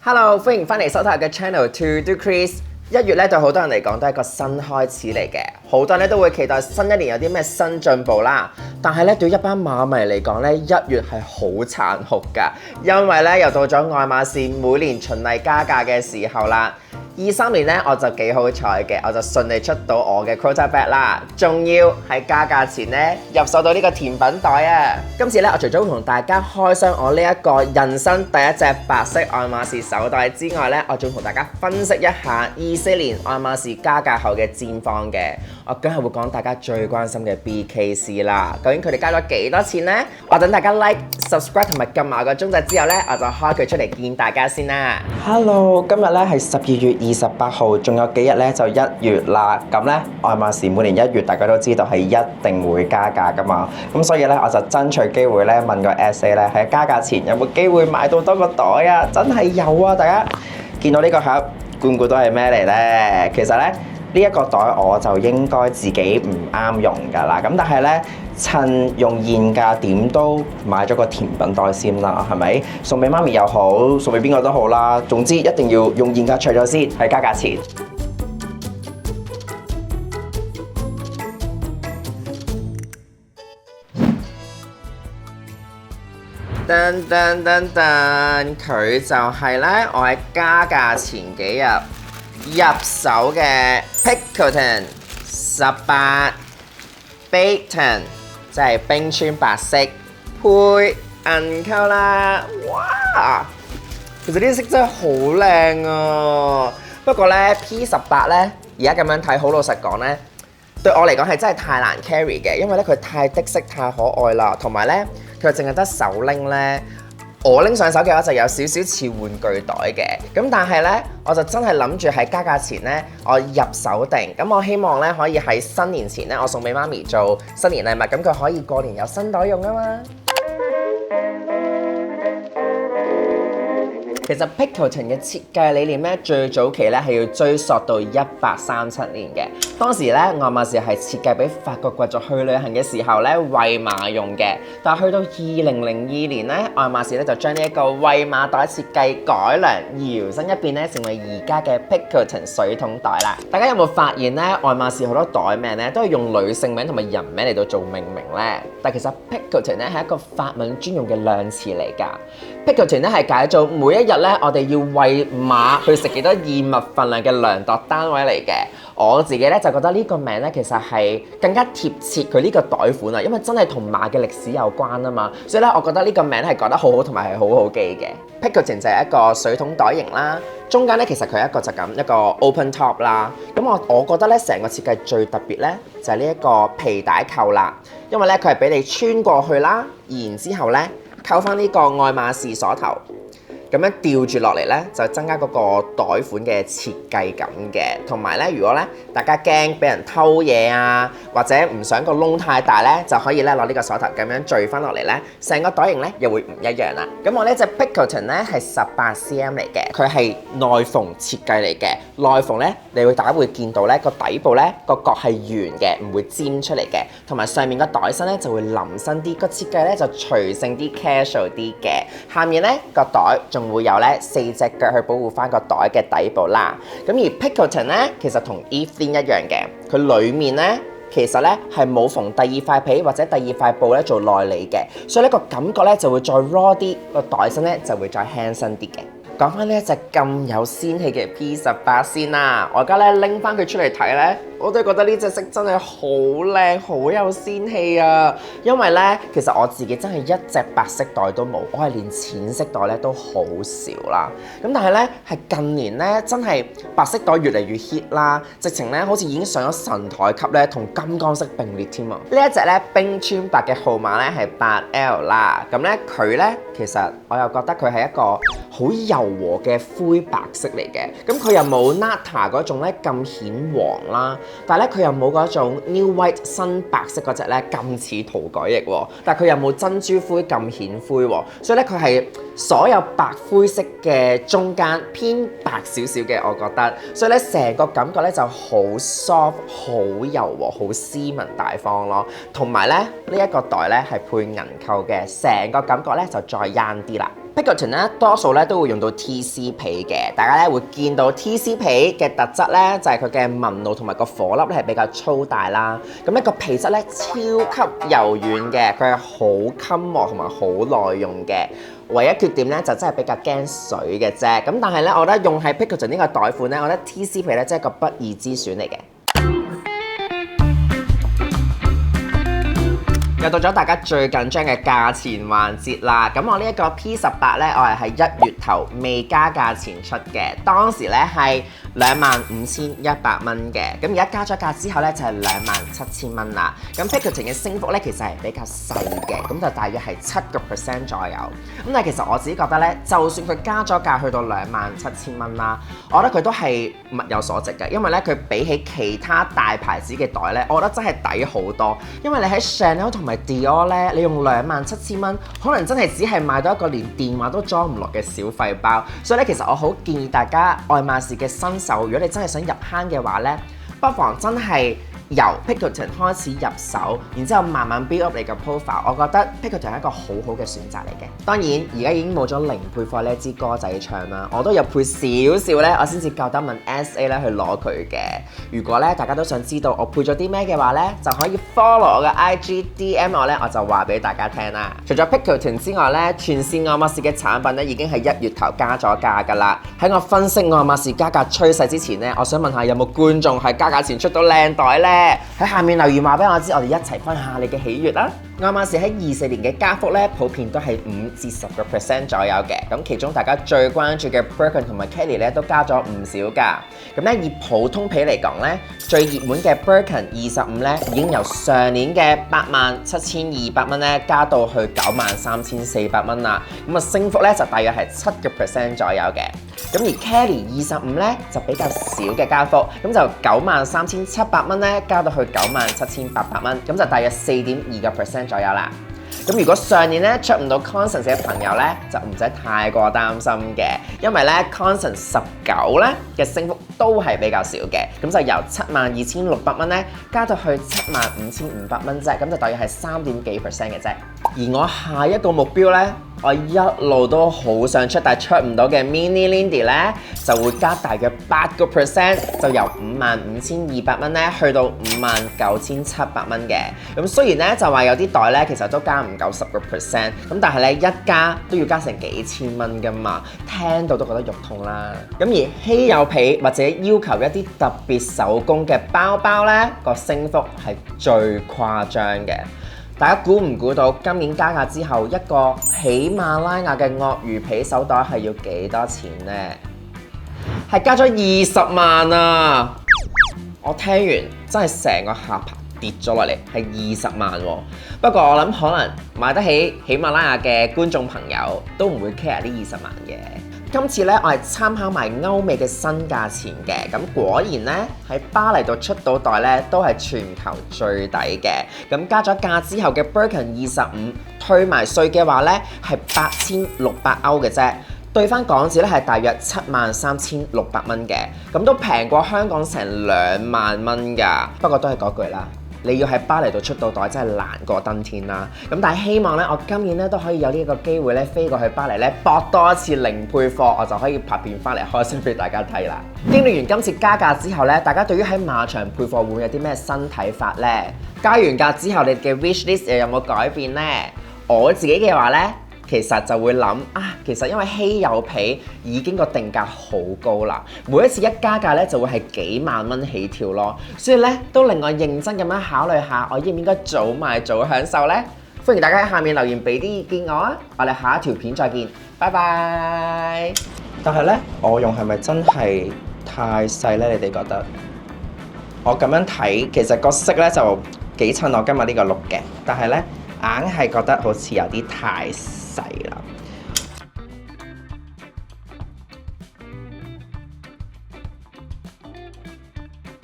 Hello， 歡迎翻嚟收睇我嘅 channel To Do Chris。1月咧對好多人嚟講都係一個新開始嚟嘅，好多人咧都會期待新一年有啲咩新進步啦。但係咧對一班馬迷嚟講咧，1月係好殘酷㗎，因為咧又到咗愛馬仕每年循例加價嘅時候啦。23年咧我就幾好彩嘅，我就順利出到我嘅 quota bag 啦，仲要喺加價前咧入手到呢個甜品袋啊！今次咧我除咗會同大家開箱我呢一個人生第一隻白色愛馬仕手袋之外咧，我仲同大家分析一下24年愛馬仕加價後嘅戰況嘅。我梗係會講大家最關心嘅 BKC 啦，究竟佢哋加咗幾多錢呢？我等大家 like、subscribe 同埋撳埋個鐘仔之後咧，我就開佢出嚟見大家先啦。Hello， 今日咧係12月28號，仲有幾日咧就1月啦。咁咧愛馬仕每年1月大家都知道係一定會加價噶嘛，咁所以咧我就爭取機會咧問個 SA 咧喺加價前有冇機會買到多個袋啊？真係有啊！大家見到呢個盒，估唔估到係咩嚟咧？其實咧呢一個袋我就應該自己唔啱用㗎啦，咁但係咧趁用現價點都買咗個甜品袋先啦，係咪？送俾媽咪又好，送俾邊個都好啦，總之一定要用現價除咗先，喺加價前。噔噔噔噔，佢就係咧我喺加價前幾日入手嘅 Pickelton 18 Baton， 即係冰川白色配銀扣啦！哇，其實呢啲色真係好靚啊！不過咧 P18 咧，而家咁樣睇，好老實講咧，對我嚟講係真係太難 carry 嘅，因為咧佢太的色太可愛啦，同埋咧佢淨係得手拎咧。我拎上手嘅話就有少少似玩具袋嘅，咁但係呢，我就真係諗住喺加價前呢，我入手定，咁我希望呢，可以喺新年前呢，我送俾媽咪做新年禮物，咁佢可以過年有新袋用啊嘛。其實 Pickelton 嘅設計理念咧，最早期咧係要追溯到1837年嘅。當時咧，愛馬仕係設計俾法國貴族去旅行嘅時候咧，餵馬用嘅。但係去到2002年咧，愛馬仕咧就將呢一個餵馬袋設計改良，搖身一變咧，成為而家嘅 Pickelton 水桶袋啦。大家有冇發現咧，愛馬仕好多袋名咧都係用女性名同埋人名嚟到做命名咧？但其實 Pickelton 咧係一個法文專用嘅量詞嚟㗎。Pickelton 咧係解做每一日咧，我哋要餵馬去食幾多燕麥份量嘅量度單位嚟嘅。我自己咧就覺得呢個名咧其實係更加貼切佢呢個袋款啊，因為真係同馬嘅歷史有關啊嘛。所以咧，我覺得呢個名係講得好好，同埋係好好記嘅。Pickelton 就係一個水桶袋型啦，中間咧其實佢係一個就咁一個 open top 啦。咁我覺得咧成個設計最特別咧就係呢一個皮帶扣啦，因為咧佢係俾你穿過去啦，然之後咧扣翻呢個愛馬仕鎖頭。咁樣吊住落嚟咧，就增加嗰個袋款嘅設計感嘅。同埋咧，如果咧大家驚俾人偷嘢啊，或者唔想個窿太大咧，就可以咧攞呢個鎖頭咁樣墜翻落嚟咧，成個袋型咧又會唔一樣啦。咁我呢隻 Pickelton 咧係18 cm 嚟嘅，佢係內縫設計嚟嘅。內縫咧，大家會見到咧個底部咧個角係圓嘅，唔會尖出嚟嘅。同埋上面個袋身咧就會腍身啲，個設計咧就隨性啲 casual 啲嘅。下面咧個袋仲會有咧4隻腳去保護翻個袋嘅底部啦。咁而 Pickelton 咧，其實同 Evelyn 一樣嘅，佢裡面咧其實咧係冇縫第二塊皮或者第二塊布咧做內裏嘅，所以呢個感覺咧就會再 raw 啲，個袋身咧就會再輕身啲嘅。講翻呢一隻咁有仙氣嘅 P18 先啦，我而家咧拎翻佢出嚟睇咧，我都覺得呢隻色真係好靚，好有仙氣啊！因為咧，其實我自己真係一隻白色袋都冇，我係連淺色袋咧都好少啦。咁但係咧，係近年咧真係白色袋越嚟越 hit 啦，直情咧好似已經上咗神台級咧，同金剛色並列添啊！呢一隻咧冰川白嘅號碼咧係8L 啦，咁咧佢咧其實我又覺得佢係一個好柔和嘅灰白色嚟嘅，咁佢又冇 Nata 嗰種咧咁顯黃啦，但係咧佢又冇嗰種 New White 新白色嗰隻咧咁似塗改液喎，但係佢又冇珍珠灰咁顯灰喎，所以咧佢係所有白灰色嘅中間偏白少少嘅，我覺得，所以咧成個感覺咧就好 soft、好柔和、好斯文大方咯，同埋咧呢一個袋咧係配銀扣嘅，成個感覺咧就再 young 啲啦。Pickerton 咧多數咧都會用到 TC 皮嘅，大家咧會見到 TC 皮嘅特質咧就係佢嘅紋路同埋個顆粒咧係比較粗大啦。咁呢個皮質咧超級柔軟嘅，佢係好襟磨同埋好耐用嘅。唯一缺點咧就真係比較驚水嘅啫。咁但係咧，我覺得用喺 Pickerton 呢個袋款咧，我覺得 TC 皮咧真係一個不二之選嚟嘅。又到咗大家最緊張嘅價錢環節啦！咁我呢一個 P18 咧，我係喺1月頭未加價錢出嘅，當時咧係25,100蚊嘅，咁而家加咗價之後咧就係27,000蚊啦。咁 Pickerton 嘅升幅咧其實係比較細嘅，咁就大約係7% 左右。咁但係其實我自己覺得咧，就算佢加咗價去到27,000蚊啦，我覺得佢都係物有所值嘅，因為咧佢比起其他大牌子嘅袋咧，我覺得真係抵好多。因為你喺 Chanel 同埋 Dior 咧，你用27,000蚊，可能真係只係買到一個連電話都裝唔落嘅小廢包。所以咧，其實我好建議大家愛馬仕嘅新手，如果你真係想入坑嘅話咧，不妨真係由 Pickerton 開始入手，然之後慢慢 build up 你嘅 profile， 我覺得 Pickerton 係一個好好嘅選擇嚟嘅。當然而家已經冇咗零配貨呢支歌仔唱啦，我都有配少少咧，我先至夠膽問 SA 咧去攞佢嘅。如果咧大家都想知道我配咗啲咩嘅話咧，就可以 follow 我嘅 IG DM 我咧，我就話俾大家聽啦。除咗 Pickerton 之外咧，全線愛馬仕嘅產品咧已經係1月頭加咗價㗎啦。喺我分析愛馬仕加價趨勢之前咧，我想問下有冇觀眾係加價前出到靚袋咧？喺下面留言話俾我知，我哋一齊分享下你嘅喜悅啦！愛馬仕喺24年嘅加幅咧，普遍都係5至10% 左右嘅。咁其中大家最關注嘅 Birkin 同埋 Kelly 咧都加咗唔少㗎。咁咧以普通皮嚟講咧，最熱門嘅 Birkin 25咧已經由上年嘅87,200蚊咧加到去93,400蚊啦。咁啊升幅咧就大約係7% 左右嘅。咁而 Kelly 25咧就比較少嘅加幅，咁就93,700蚊咧加到去97,800蚊，咁就大約4.2% 左右啦。咁如果上年咧出唔到 Constance 嘅朋友咧，就唔使太過擔心嘅，因為咧 Constance 19咧嘅升幅都係比較少嘅，咁就由72,600蚊咧加到去75,500蚊啫，咁就大約係3.幾% 嘅啫。而我下一個目標咧，我一路都好想出，但係出唔到嘅 Mini Lindy 咧，就會加大約8%，就由55,200蚊咧去到59,700蚊嘅。咁雖然咧就話有啲袋咧其實都加唔夠10%，咁但係咧一加都要加成幾千蚊㗎嘛，聽到都覺得肉痛啦。咁而稀有皮或者要求一啲特別手工嘅包包咧，個升幅係最誇張嘅。大家估唔估到今年加價之後，一個喜馬拉雅嘅鱷魚皮手袋係要幾多錢呢？係加咗20萬啊！我聽完真係成個下巴跌咗落嚟，係20萬喎。不過我諗可能買得起喜馬拉雅嘅觀眾朋友都唔會 care 呢20萬嘅。今次咧，我係參考埋歐美嘅新價錢嘅，咁果然咧喺巴黎度出到袋咧都係全球最抵嘅。咁加咗價之後嘅 Birkin 25退埋稅嘅話咧係8,600歐嘅啫，兌翻港紙咧係大約73,600蚊嘅，咁都平過香港成2萬蚊㗎。不過都係嗰句啦。你要喺巴黎度出到袋真係難過登天啦！咁但係希望咧，我今年咧都可以有呢一個機會咧，飛過去巴黎咧搏多一次零配貨，我就可以拍片翻嚟開心俾大家睇啦。經歷完今次加價之後咧，大家對於喺馬場配貨會有啲咩新睇法呢？加完價之後，你嘅 wish list 又有冇改變呢？我自己嘅話咧，其實就會諗啊，其實因為稀有皮已經個定價好高啦，每一次一加價咧就會係幾萬蚊起跳咯，所以咧都令我認真咁樣考慮下，我應唔應該早買早享受呢？歡迎大家喺下面留言俾啲意見我啊！我哋下一條片再見，拜拜。但係咧，我用係咪真係太細咧？你哋覺得？我咁樣睇，其實個色咧就幾襯我今日呢個 look嘅，但係咧硬係覺得好似有啲太細啦。